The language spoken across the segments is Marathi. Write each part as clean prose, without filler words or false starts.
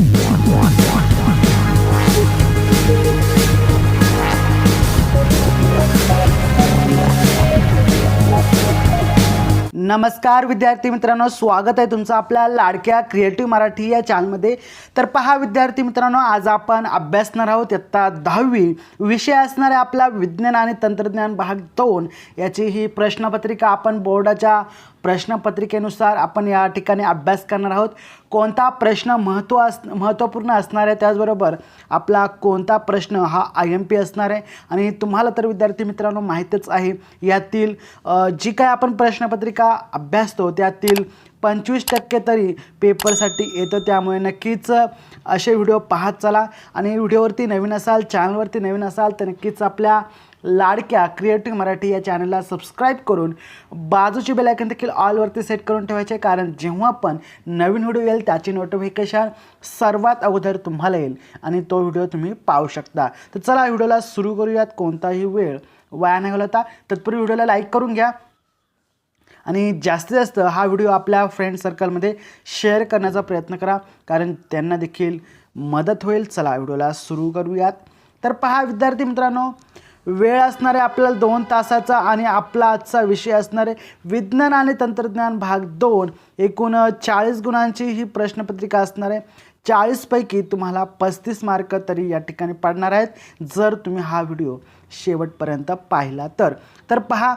नमस्कार विद्यार्थी मित्रांनो, स्वागत आहे तुमचं आपल्या लाडक्या क्रिएटिव्ह मराठी या चॅनलमध्ये। तर पहा विद्यार्थी मित्रांनो, आज आपण अभ्यासणार आहोत इयत्ता 10वी विषय असणारे आपला विज्ञान आणि तंत्रज्ञान भाग 2 याची ही प्रश्नपत्रिका आपण बोर्डाच्या प्रश्नपत्रिकेनुसार आपण या ठिकाणी अभ्यास करणार आहोत। कोणता प्रश्न महत्त्वपूर्ण असणार आहे, त्याचबरोबर आपला कोणता प्रश्न हा IMP असणार आहे। आणि तुम्हाला तर विद्यार्थी मित्रांनो माहीतच आहे, यातील जी काय आपण प्रश्नपत्रिका अभ्यासतो त्यातील 25% तरी पेपरसाठी येतं। त्यामुळे नक्कीच असे व्हिडिओ पाहत चला। आणि व्हिडिओवरती नवीन असाल, चॅनलवरती नवीन असाल तर नक्कीच आपल्या लाडक्या क्रिएटिव्ह मराठी या चॅनलला सबस्क्राईब करून बाजूची बेल आयकॉन देखील ऑलवरती सेट करून ठेवायचे, कारण जेव्हा पण नवीन व्हिडिओ येईल त्याची नोटिफिकेशन सर्वात अगोदर तुम्हाला येईल आणि तो व्हिडिओ तुम्ही पाहू शकता। तर चला व्हिडिओला सुरू करूयात। कोणताही वेळ वाया नाही घालवता तत्पूर्वी व्हिडिओला लाईक करून घ्या आणि जास्तीत जास्त हा व्हिडिओ आपल्या फ्रेंड सर्कलमध्ये शेअर करण्याचा प्रयत्न करा, कारण त्यांना देखील मदत होईल। चला व्हिडिओला सुरू करूयात। तर पहा विद्यार्थी मित्रांनो, वेळ असणारे आपल्याला 2 तासाचा आणि आपला आजचा विषय असणारे विज्ञान आणि तंत्रज्ञान भाग 2। एकूण 40 गुणांची ही प्रश्नपत्रिका असणार आहे। 40 पैकी तुम्हाला 35 मार्क तरी या ठिकाणी पडणार आहेत, जर तुम्ही हा व्हिडिओ शेवटपर्यंत पाहिला तर पहा,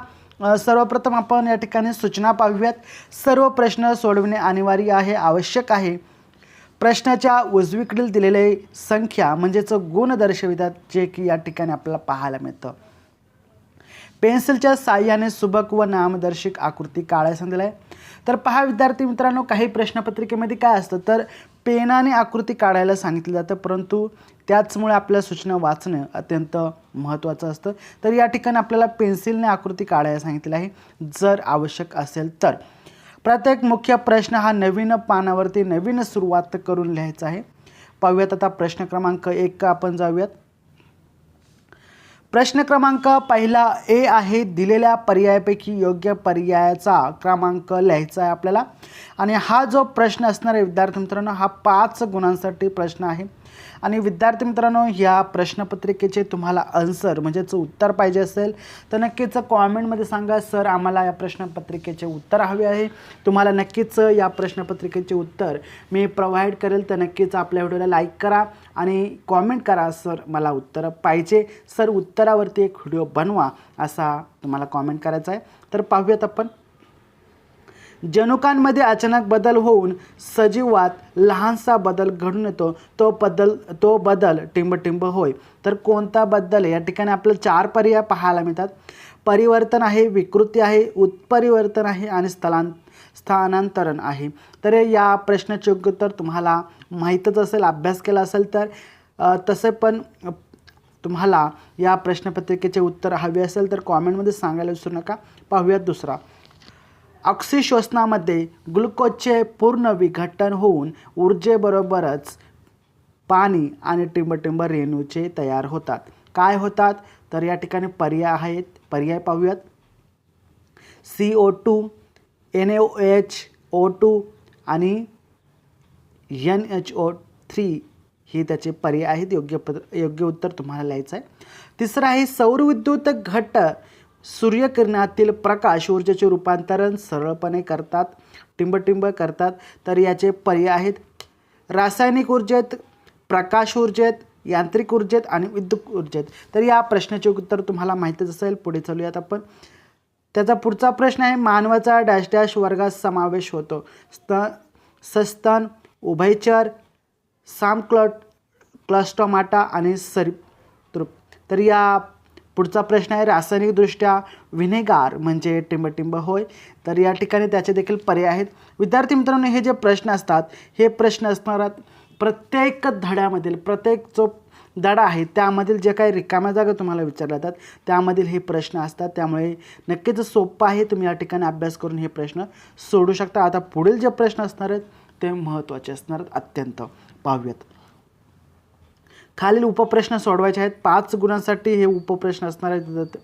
सर्वप्रथम आपण या ठिकाणी सूचना पाहूयात। सर्व प्रश्न सोडवणे अनिवार्य आहे, आवश्यक आहे। प्रश्नाच्या उजवीकडील दिलेले संख्या म्हणजेच गुण दर्शवितात, जे की या ठिकाणी आपल्याला पाहायला मिळतं। पेन्सिलच्या साहाय्याने सुबक व नामदर्शक आकृती काढायला सांगितलं आहे। तर पहा विद्यार्थी मित्रांनो, काही प्रश्नपत्रिकेमध्ये काय असतं तर पेनाने आकृती काढायला सांगितलं जातं, परंतु त्याचमुळे आपल्या सूचना वाचणं अत्यंत महत्त्वाचं असतं। तर या ठिकाणी आपल्याला पेन्सिलने आकृती काढायला सांगितलं आहे, जर आवश्यक असेल तर। प्रत्येक मुख्य प्रश्न हा नवीन पानावरती नवीन सुरुवात करून लिहायचा आहे। पाहूयात आता प्रश्न क्रमांक 1 आपण जाऊयात। प्रश्न क्रमांक पहिला ए आहे, दिलेल्या पर्यायापैकी योग्य पर्यायाचा क्रमांक लिहायचा आहे आपल्याला। आणि हा जो प्रश्न असणार आहे विद्यार्थी मित्रांनो, हा 5 गुणांसाठी प्रश्न आहे। आणि विद्यार्थी मित्रांनो, या प्रश्नपत्रिकेचे तुम्हाला आन्सर म्हणजेच उत्तर पाहिजे असेल तर नक्कीच कॉमेंटमध्ये सांगा, सर आम्हाला या प्रश्नपत्रिकेचे उत्तर हवे आहे। तुम्हाला नक्कीच या प्रश्नपत्रिकेचे उत्तर मी प्रोव्हाइड करेल। तर नक्कीच आपल्या व्हिडिओला लाईक करा आणि कॉमेंट करा, सर मला उत्तर पाहिजे, सर उत्तरावरती एक व्हिडिओ बनवा, असा तुम्हाला कॉमेंट करायचा आहे। तर पाहूयात आपण। जनुकांमध्ये अचानक बदल होऊन सजीवात लहानसा बदल घडून येतो, तो बदल टिंबटिंब होय। तर कोणता बदल? या ठिकाणी आपल्याला 4 पर्याय पाहायला मिळतात। परिवर्तन आहे, विकृती आहे, उत्परिवर्तन आहे आणि स्थानांतरण आहे। तर या प्रश्नाचे उत्तर तुम्हाला माहीतच असेल, अभ्यास केला असेल तर। तसे पण तुम्हाला या प्रश्नपत्रिकेचे उत्तर हवे असेल तर कॉमेंटमध्ये सांगायला विसरू नका। पाहूयात दुसरा। ऑक्सिश्वसनामध्ये ग्लुकोजचे पूर्ण विघटन होऊन ऊर्जेबरोबरच पाणी आणि टिंबटिंब रेणूचे तयार होतात। काय होतात? तर या ठिकाणी पर्याय आहेत, पर्याय पाहूयात। CO2, NaOH, O2 आणि NHO3 हे त्याचे पर्याय आहेत। योग्य उत्तर तुम्हाला लिहायचं आहे। तिसरं आहे, सौरविद्युत घट सूर्यकिरणातील प्रकाश ऊर्जेचे रूपांतरण सरळपणे करतात, टिंबटिंब करतात। तर याचे पर्याय आहेत रासायनिक ऊर्जेत, प्रकाश ऊर्जेत, यांत्रिक ऊर्जेत आणि विद्युत ऊर्जेत। तर या प्रश्नाचे उत्तर तुम्हाला माहीतच असेल। पुढे चालूयात आपण। त्याचा पुढचा प्रश्न आहे, मानवाचा डॅश डॅश वर्गात समावेश होतो। सस्तन, उभयचर, क्लस्टोमाटा आणि सरीसृप। तर या पुढचा प्रश्न आहे, रासायनिकदृष्ट्या व्हिनेगार म्हणजे टिंबटिंब होय। तर या ठिकाणी त्याचे देखील पर्याय आहेत। विद्यार्थी मित्रांनो, हे जे प्रश्न असतात हे प्रश्न असणार प्रत्येक धड्यामधील, प्रत्येक जो धडा आहे त्यामधील जे काही रिकाम्या जागा तुम्हाला विचारल्या जातात त्यामधील हे प्रश्न असतात। त्यामुळे नक्कीच सोपं आहे, तुम्ही या ठिकाणी अभ्यास करून हे प्रश्न सोडू शकता। आता पुढील जे प्रश्न असणार आहेत ते महत्त्वाचे असणार आहेत अत्यंत। पाहूयात। खालील उपप्रश्न सोडवायचे आहेत। 5 गुणांसाठी हे उपप्रश्न असणार आहेत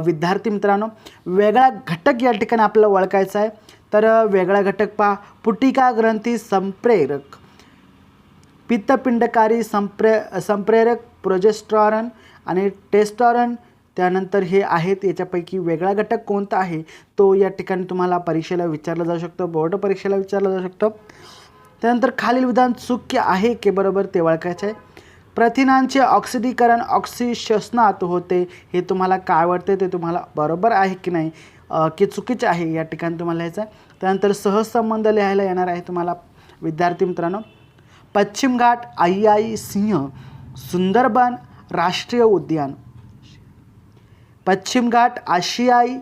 विद्यार्थी मित्रांनो। वेगळा घटक या ठिकाणी आपल्याला ओळखायचा आहे। तर वेगळा घटक पहा, पुटिका ग्रंथी संप्रेरक पित्तपिंडकारी संप्रेरक प्रोजेस्टेरॉन आणि टेस्टोस्टेरॉन. त्यानंतर हे आहेत, याच्यापैकी वेगळा घटक कोणता आहे तो या ठिकाणी तुम्हाला परीक्षेला विचारला जाऊ शकतो, बोर्ड परीक्षेला विचारला जाऊ शकतो. त्यानंतर खालील विधान चुकी आहे की बरोबर ते ओळखायचे आहे. प्रथिनांचे ऑक्सिडीकरण ऑक्सिशोषणात होते, हे तुम्हाला काय वाटते ते तुम्हाला बरोबर आहे की नाही की चुकीचे आहे या ठिकाणी तुम्हाला लिहायचं आहे. त्यानंतर सहसंबंध लिहायला येणार आहे तुम्हाला विद्यार्थी मित्रांनो. पश्चिम घाट आशियाई सिंह सुंदरबन राष्ट्रीय उद्यान. पश्चिम घाट आशियाई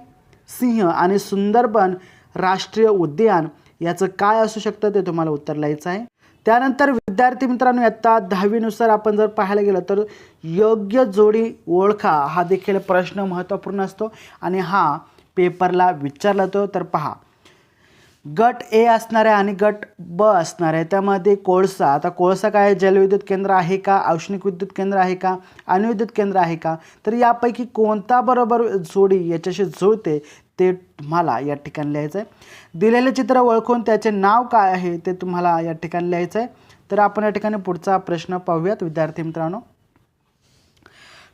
सिंह आणि सुंदरबन राष्ट्रीय उद्यान याचं काय असू शकतं ते तुम्हाला उत्तर लिहायचं आहे. त्यानंतर विद्यार्थी मित्रांनो, इयत्ता 10वी नुसार आपण जर पाहायला गेलं तर योग्य जोडी ओळखा हा देखील प्रश्न महत्त्वपूर्ण असतो आणि हा पेपरला विचारला जातो. तर पहा, गट ए असणार आहे आणि गट ब असणार आहे. त्यामध्ये कोळसा, आता कोळसा काय जलविद्युत केंद्र आहे का, औष्णिक विद्युत केंद्र आहे का, अणुविद्युत केंद्र आहे का, तर यापैकी कोणता बरोबर जोडी याच्याशी जुळते ते तुम्हाला या ठिकाणी लिहायचं आहे. दिलेले चित्र ओळखून त्याचे नाव काय आहे ते तुम्हाला या ठिकाणी लिहायचं आहे. तर आपण या ठिकाणी पुढचा प्रश्न पाहूयात विद्यार्थी मित्रांनो.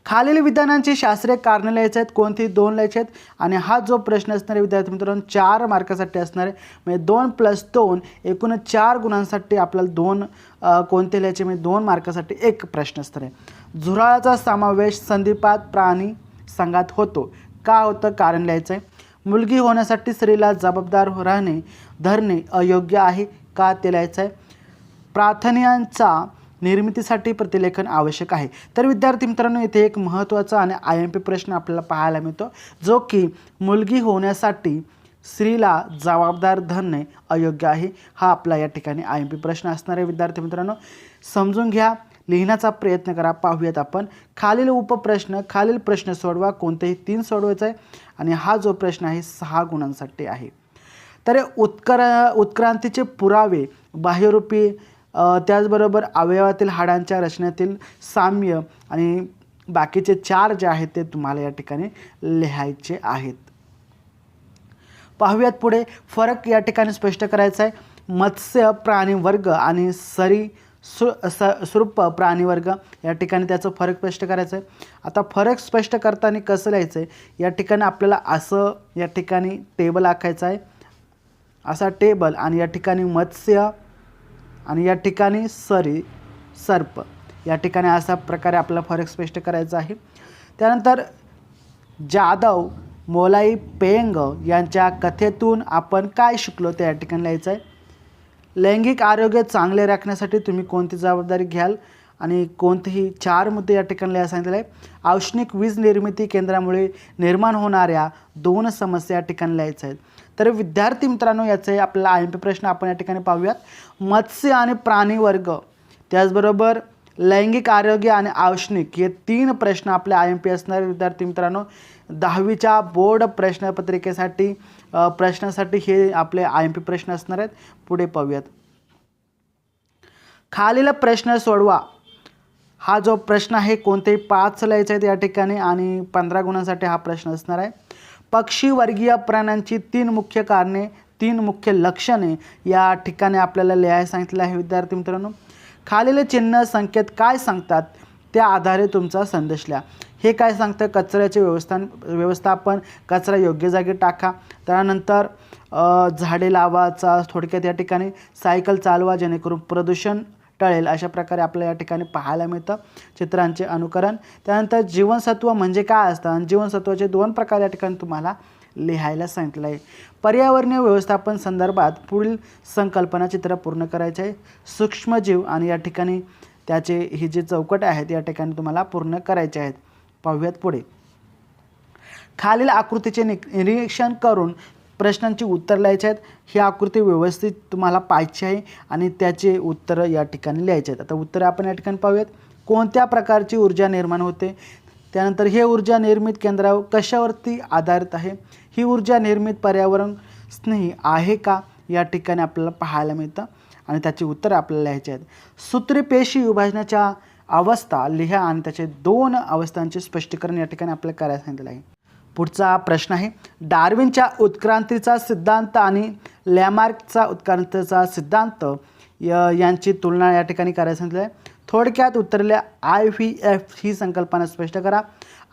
खालील विधानांची शास्त्रीय कारणे लिहायची आहेत, कोणती 2 लिहायची आहेत आणि हा जो प्रश्न असणार आहे विद्यार्थी मित्रांनो 4 मार्कासाठी असणार आहे. म्हणजे 2 + 2 एकूण 4 गुणांसाठी आपल्याला 2 कोणते लिहायचे, म्हणजे 2 मार्कासाठी एक प्रश्न असणार आहे. झुरळाचा समावेश संधिपात प्राणी संघात होतो, का होतं कारण लिहायचं आहे. मुलगी होण्यासाठी स्त्रीला जबाबदार धरणे अयोग्य आहे, का ते लिहायचं आहे. प्रार्थनांचा निर्मितीसाठी प्रतिलेखन आवश्यक आहे. तर विद्यार्थी मित्रांनो, इथे एक महत्त्वाचा आणि IMP प्रश्न आपल्याला पाहायला मिळतो, जो की मुलगी होण्यासाठी स्त्रीला जबाबदार धरणे अयोग्य आहे. हा आपला या ठिकाणी IMP प्रश्न असणार आहे. विद्यार्थी मित्रांनो, समजून घ्या, लिहिण्याचा प्रयत्न करा. पाहूयात आपण खालील उपप्रश्न. खालील प्रश्न सोडवा, कोणतेही 3 सोडवायचं आहे आणि हा जो प्रश्न आहे 6 गुणांसाठी आहे. तर उत्क्रांतीचे पुरावे बाह्यरूपी, त्याचबरोबर अवयवातील हाडांच्या रचनेतील साम्य आणि बाकीचे 4 जे आहेत ते तुम्हाला या ठिकाणी लिहायचे आहेत. पाहूयात पुढे. फरक या ठिकाणी स्पष्ट करायचा आहे. मत्स्य प्राणीवर्ग आणि सरीसृप प्राणीवर्ग या ठिकाणी त्याचं फरक स्पष्ट करायचं आहे. आता फरक स्पष्ट करताना कसं लिहायचं आहे, या ठिकाणी आपल्याला असं या ठिकाणी टेबल आखायचं आहे, असा टेबल, आणि या ठिकाणी मत्स्य आणि या ठिकाणी सर्प या ठिकाणी अशा प्रकारे आपल्याला फरक स्पष्ट करायचा आहे. त्यानंतर जाधव मोलाई पेंग यांच्या कथेतून आपण काय शिकलो ते या ठिकाणी लिहायचं आहे. लैंगिक आरोग्य चांगले राखण्यासाठी तुम्ही कोणती जबाबदारी घ्याल आणि कोणतेही 4 मुद्दे या ठिकाणी लिहायला सांगितले आहे. औष्णिक वीज निर्मिती केंद्रामुळे निर्माण होणाऱ्या 2 समस्या या ठिकाणी लिहायच्या आहेत. तर विद्यार्थी मित्रांनो, याचे आपल्याला IMP प्रश्न आपण या ठिकाणी पाहूयात. मत्स्य आणि प्राणी वर्ग, त्याचबरोबर लैंगिक आरोग्य आणि औष्णिक, हे 3 प्रश्न आपले IMP असणार. विद्यार्थी मित्रांनो, 10वीच्या बोर्ड प्रश्नपत्रिकेसाठी प्रश्नासाठी हे आपले IMP प्रश्न असणार आहेत. पुढे पाहूयात. खालील प्रश्न सोडवा. हा जो प्रश्न आहे कोणतेही 5 लिहायचे आहेत या ठिकाणी आणि 15 गुणांसाठी हा प्रश्न असणार आहे. पक्षीवर्गीय प्राण्यांची 3 मुख्य कारणे, 3 मुख्य लक्षणे या ठिकाणी आपल्याला लिहायला सांगितलं आहे. विद्यार्थी मित्रांनो, खालील चिन्ह संकेत काय सांगतात त्या आधारे तुमचा संदेश लिहा. हे काय सांगतं, कचऱ्याचे व्यवस्थापन, कचरा योग्य जागी टाका. त्यानंतर झाडे लावाचा, थोडक्यात या ठिकाणी सायकल चालवा जेणेकरून प्रदूषण टळेल, अशा प्रकारे आपल्याला या ठिकाणी पाहायला मिळतं चित्रांचे अनुकरण. त्यानंतर जीवनसत्व म्हणजे काय असतं आणि जीवनसत्वाचे 2 प्रकार या ठिकाणी तुम्हाला लिहायला सांगितलं आहे. पर्यावरणीय व्यवस्थापन संदर्भात पुढील संकल्पना चित्र पूर्ण करायचे आहे. सूक्ष्मजीव आणि या ठिकाणी त्याचे ही जे चौकट आहेत या ठिकाणी तुम्हाला पूर्ण करायचे आहेत. पाहूयात पुढे. खालील आकृतीचे निरीक्षण करून प्रश्नांची उत्तर लिहायची आहेत. ही आकृती व्यवस्थित तुम्हाला पाहायची आहे आणि त्याचे उत्तर या ठिकाणी लिहायचे आहेत. आता उत्तर आपण या ठिकाणी पाहूयात. कोणत्या प्रकारची ऊर्जा निर्माण होते, त्यानंतर हे ऊर्जा निर्मित केंद्र कशावरती आधारित आहे, ही ऊर्जा निर्मित पर्यावरण स्नेही आहे का, या ठिकाणी आपल्याला पाहायला मिळतं आणि त्याची उत्तर आपल्याला लिहायची आहेत. सूत्रीपेशी विभाजनाच्या अवस्था लिहा आणि त्याचे 2 अवस्थांचे स्पष्टीकरण या ठिकाणी आपल्याला करायला सांगितलं आहे. पुढचा प्रश्न आहे. डार्विनच्या उत्क्रांतीचा सिद्धांत आणि लॅमार्कचा उत्क्रांतीचा सिद्धांत यांची तुलना या ठिकाणी करायला सांगितलं आहे. थोडक्यात उत्तरल्या IVF ही संकल्पना स्पष्ट करा.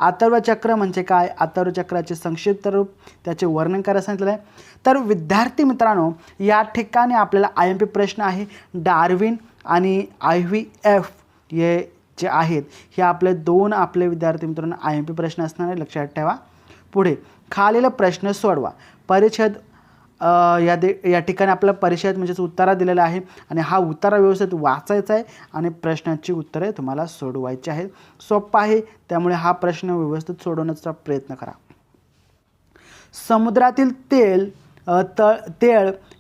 अथर्व चक्र म्हणजे काय, अथर्व चक्राचे संक्षिप्त रूप, त्याचे वर्णन करायला सांगितलेलं आहे. तर विद्यार्थी मित्रांनो, या ठिकाणी आपल्याला IMP प्रश्न आहे. डार्विन आणि IVF हे जे आहेत हे आपले विद्यार्थी मित्रांनो IMP प्रश्न असणार आहे, लक्षात ठेवा. पुढे खालील प्रश्न सोडवा. परिच्छेद या ठिकाणी आपला परिच्छेद म्हणजेच उत्तरा दिलेला आहे आणि हा उत्तरा व्यवस्थित वाचायचा आहे आणि प्रश्नाची उत्तरे तुम्हाला सोडवायची आहेत. सोपा आहे, त्यामुळे हा प्रश्न व्यवस्थित सोडवण्याचा प्रयत्न करा. समुद्रातील तेल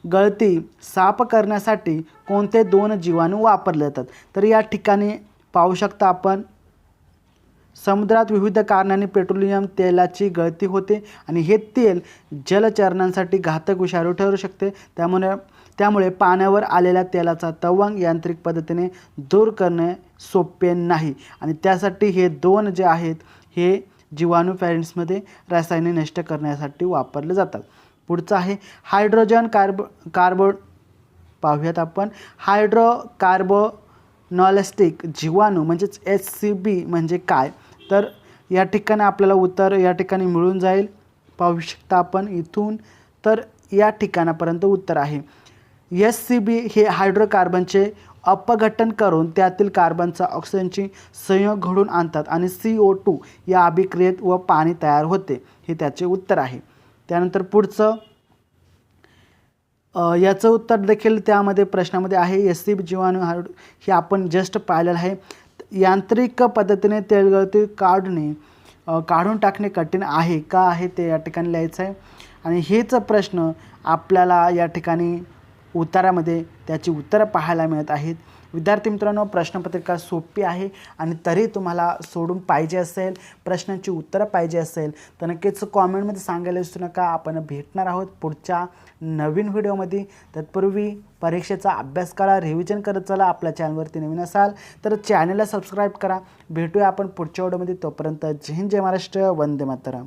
गळती साफ करण्यासाठी कोणते 2 जीवाणू वापरले जातात. तर या ठिकाणी पाहू शकता आपण, समुद्रात विविध कारणांनी पेट्रोलियम तेलाची गळती होते आणि हे तेल जलचरांसाठी घातक विषारी ठरू शकते. त्यामुळे पाण्यावर आलेल्या तेलाचा तवंग यांत्रिक पद्धतीने दूर करणे सोपे नाही आणि त्यासाठी हे 2 जे आहेत हे जीवाणू पॅरेंट्समध्ये रसायने नष्ट करण्यासाठी वापरले जातात. पुढचं आहे हायड्रोजन कार्बन पाहूयात आपण. हायड्रोकार्बोनॉलेस्टिक जीवाणू म्हणजेच HCB म्हणजे काय, तर या ठिकाणी आपल्याला उत्तर या ठिकाणी मिळून जाईल. पाहू शकता आपण इथून, तर या ठिकाणापर्यंत उत्तर आहे. HCB हे हायड्रोकार्बनचे अपघटन करून त्यातील कार्बनचा ऑक्सिजनची संयोग घडून आणतात आणि CO2 या अभिक्रियेत व पाणी तयार होते. हे त्याचे उत्तर आहे. त्यानंतर पुढचं याचं उत्तर देखील त्यामध्ये प्रश्नामध्ये आहे. HCB जीवाणू हे आपण जस्ट पाहिलेलं आहे. यांत्रिक पद्धतीने तेलगळती काढून टाकणे कठीण आहे का आहे ते या ठिकाणी लिहायचं आहे आणि हेच प्रश्न आपल्याला या ठिकाणी उत्तरामध्ये त्याची उत्तरं पाहायला मिळत आहेत. विद्यार्थी मित्रांनो, प्रश्नपत्रिका सोपी आहे आणि तरी तुम्हाला सोडून पाहिजे असेल, प्रश्नांची उत्तरं पाहिजे असेल तर नक्कीच कॉमेंटमध्ये सांगायला विसरू नका. आपण भेटणार आहोत पुढच्या नवीन व्हिडिओमध्ये. तत्पूर्वी परीक्षेचा अभ्यास करा, रिव्हिजन करत चला. आपल्या चॅनलवरती नवीन असाल तर चॅनलला सबस्क्राईब करा. भेटूया आपण पुढच्या व्हिडिओमध्ये. तोपर्यंत जय हिंद, जय महाराष्ट्र, वंदे मातरम.